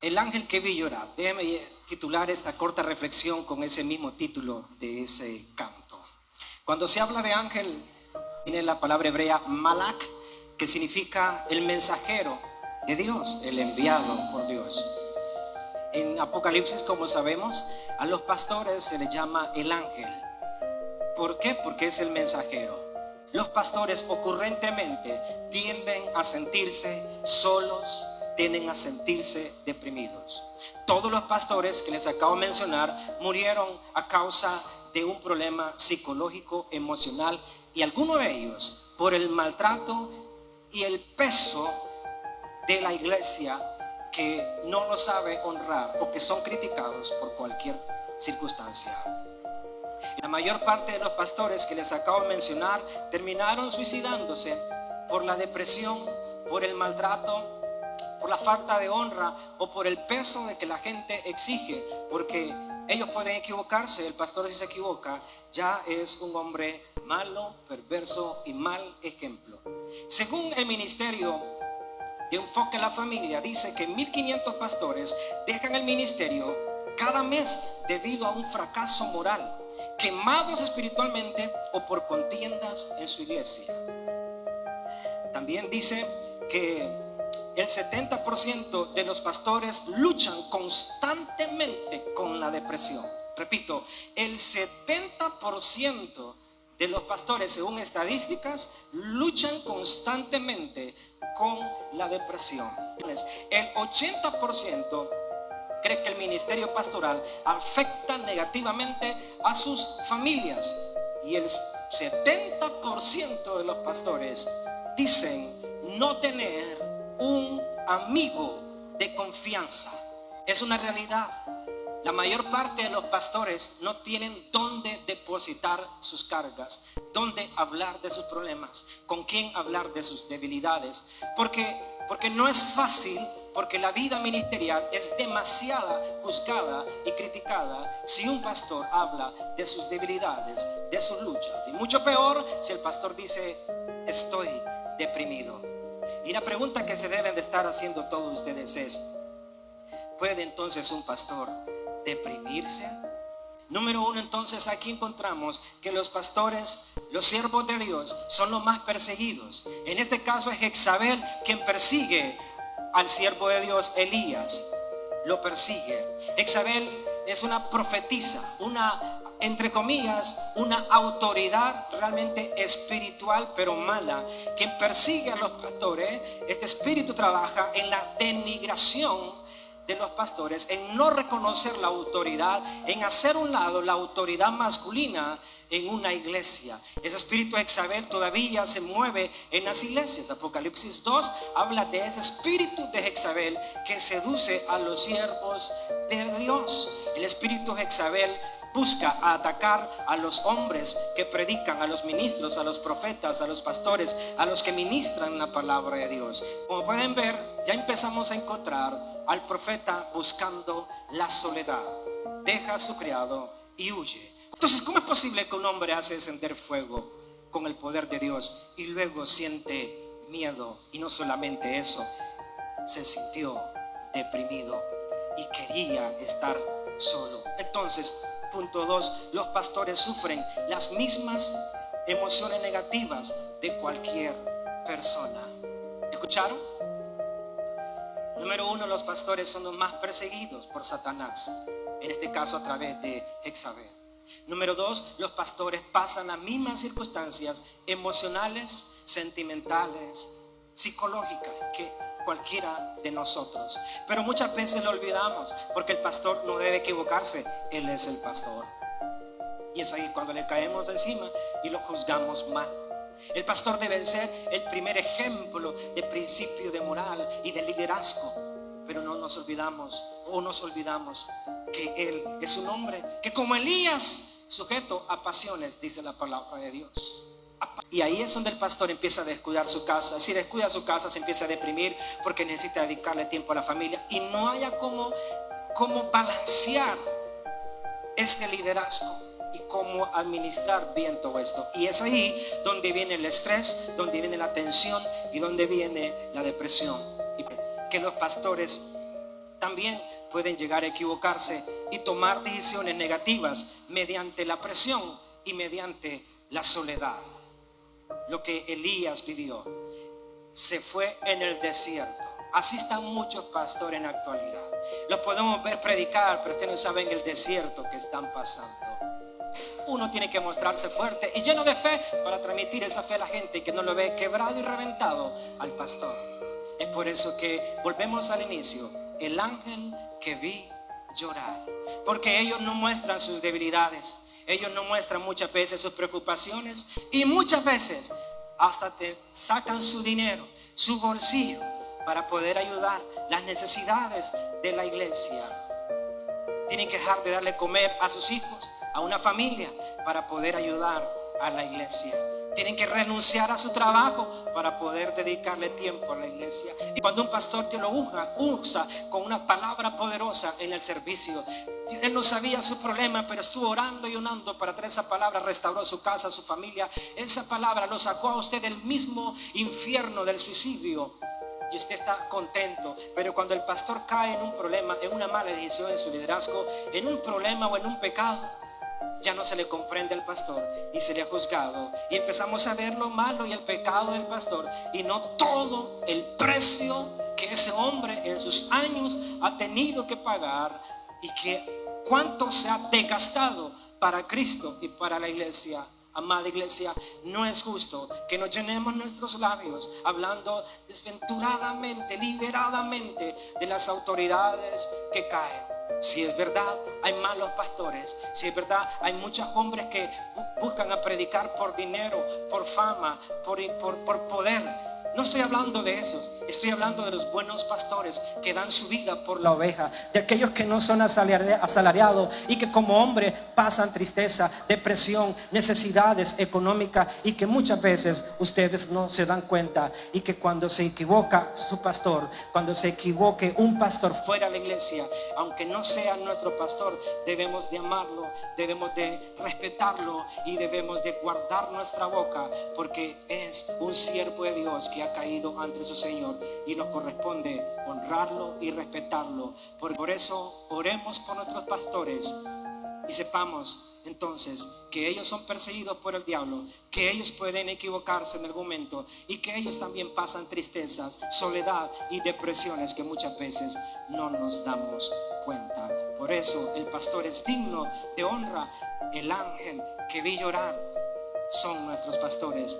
El ángel que vi llorar. Déjeme titular esta corta reflexión con ese mismo título de ese canto. Cuando se habla de ángel, viene la palabra hebrea malak, que significa el mensajero de Dios, el enviado por Dios. En Apocalipsis, como sabemos, a los pastores se les llama el ángel. ¿Por qué? Porque es el mensajero. Los pastores ocurrentemente tienden a sentirse solos, tienden a sentirse deprimidos. Todos los pastores que les acabo de mencionar murieron a causa de un problema psicológico, emocional, y algunos de ellos por el maltrato y el peso de la iglesia que no lo sabe honrar o que son criticados por cualquier circunstancia. La mayor parte de los pastores que les acabo de mencionar terminaron suicidándose por la depresión, por el maltrato, por la falta de honra o por el peso de que la gente exige, porque ellos pueden equivocarse. El pastor, si se equivoca, ya es un hombre malo, perverso y mal ejemplo. Según el ministerio de Enfoque a la Familia, dice que 1500 pastores dejan el ministerio cada mes debido a un fracaso moral, quemados espiritualmente o por contiendas en su iglesia. También dice que el 70% de los pastores luchan constantemente con la depresión. Repito, el 70% de los pastores, según estadísticas, luchan constantemente con la depresión. El 80% cree que el ministerio pastoral afecta negativamente a sus familias, y el 70% de los pastores dicen no tener un amigo de confianza. Es una realidad. La mayor parte de los pastores no tienen dónde depositar sus cargas, dónde hablar de sus problemas, con quién hablar de sus debilidades, porque no es fácil, porque la vida ministerial es demasiado juzgada y criticada si un pastor habla de sus debilidades, de sus luchas, y mucho peor si el pastor dice estoy deprimido. Y la pregunta que se deben de estar haciendo todos ustedes es: ¿puede entonces un pastor deprimirse? Número uno, entonces aquí encontramos que los pastores, los siervos de Dios, son los más perseguidos. En este caso es Jezabel quien persigue al siervo de Dios, Elías. Lo persigue. Jezabel es una profetisa, entre comillas, una autoridad realmente espiritual, pero mala, quien persigue a los pastores. Este espíritu trabaja en la denigración de los pastores, en no reconocer la autoridad, en hacer a un lado la autoridad masculina en una iglesia. Ese espíritu de Jezabel todavía se mueve en las iglesias. Apocalipsis 2 habla de ese espíritu de Jezabel que seduce a los siervos de Dios. El espíritu de Jezabel busca atacar a los hombres que predican, a los ministros, a los profetas, a los pastores, a los que ministran la palabra de Dios. Como pueden ver, ya empezamos a encontrar al profeta buscando la soledad. Deja a su criado y huye. Entonces, ¿cómo es posible que un hombre hace encender fuego con el poder de Dios y luego siente miedo? Y no solamente eso, se sintió deprimido y quería estar solo. Entonces, punto 2, los pastores sufren las mismas emociones negativas de cualquier persona. ¿Escucharon? Número 1, los pastores son los más perseguidos por Satanás, en este caso a través de Jezabel. Número 2, los pastores pasan las mismas circunstancias emocionales, sentimentales, psicológicas que cualquiera de nosotros. Pero muchas veces lo olvidamos, porque el pastor no debe equivocarse, él es el pastor. Y es ahí cuando le caemos encima y lo juzgamos mal. El pastor debe ser el primer ejemplo de principio de moral y de liderazgo. Pero no nos olvidamos, que él es un hombre que, como Elías, sujeto a pasiones, dice la palabra de Dios. Y ahí es donde el pastor empieza a descuidar su casa. Si descuida su casa, se empieza a deprimir porque necesita dedicarle tiempo a la familia y no haya cómo balancear este liderazgo y cómo administrar bien todo esto. Y es ahí donde viene el estrés, donde viene la tensión y donde viene la depresión. Y que los pastores también pueden llegar a equivocarse y tomar decisiones negativas mediante la presión y mediante la soledad. Lo que Elías vivió, se fue en el desierto. Así están muchos pastores en la actualidad. Los podemos ver predicar, pero ustedes no saben el desierto que están pasando. Uno tiene que mostrarse fuerte y lleno de fe para transmitir esa fe a la gente que no lo ve quebrado y reventado al pastor. Es por eso que volvemos al inicio. El ángel que vi llorar, porque ellos no muestran sus debilidades, ellos no muestran muchas veces sus preocupaciones, y muchas veces hasta te sacan su dinero, su bolsillo, para poder ayudar las necesidades de la iglesia. Tienen que dejar de darle comer a sus hijos, a una familia, para poder ayudar a la iglesia. Tienen que renunciar a su trabajo para poder dedicarle tiempo a la iglesia. Y cuando un pastor te lo usa con una palabra poderosa en el servicio, él no sabía su problema, pero estuvo orando y orando para traer esa palabra, restauró su casa, su familia. Esa palabra lo sacó a usted del mismo infierno del suicidio y usted está contento. Pero cuando el pastor cae en un problema, en una mala decisión en su liderazgo, en un problema o en un pecado, ya no se le comprende al pastor y se le ha juzgado, y empezamos a ver lo malo y el pecado del pastor y no todo el precio que ese hombre en sus años ha tenido que pagar, y que cuánto se ha desgastado para Cristo y para la iglesia. Amada iglesia, no es justo que nos llenemos nuestros labios hablando desventuradamente, liberadamente de las autoridades que caen. Si es verdad, hay malos pastores. Si es verdad, hay muchos hombres que buscan a predicar por dinero, por fama, por poder. No estoy hablando de esos, estoy hablando de los buenos pastores que dan su vida por la oveja, de aquellos que no son asalariados y que como hombre pasan tristeza, depresión, necesidades económicas, y que muchas veces ustedes no se dan cuenta, y que cuando se equivoca su pastor, cuando se equivoque un pastor fuera de la iglesia, aunque no sea nuestro pastor, debemos de amarlo, debemos de respetarlo y debemos de guardar nuestra boca, porque es un siervo de Dios que ha caído ante su Señor y nos corresponde honrarlo y respetarlo. Por eso oremos por nuestros pastores y sepamos entonces que ellos son perseguidos por el diablo, que ellos pueden equivocarse en algún momento y que ellos también pasan tristezas, soledad y depresiones que muchas veces no nos damos cuenta. Por eso el pastor es digno de honra. El ángel que vi llorar son nuestros pastores.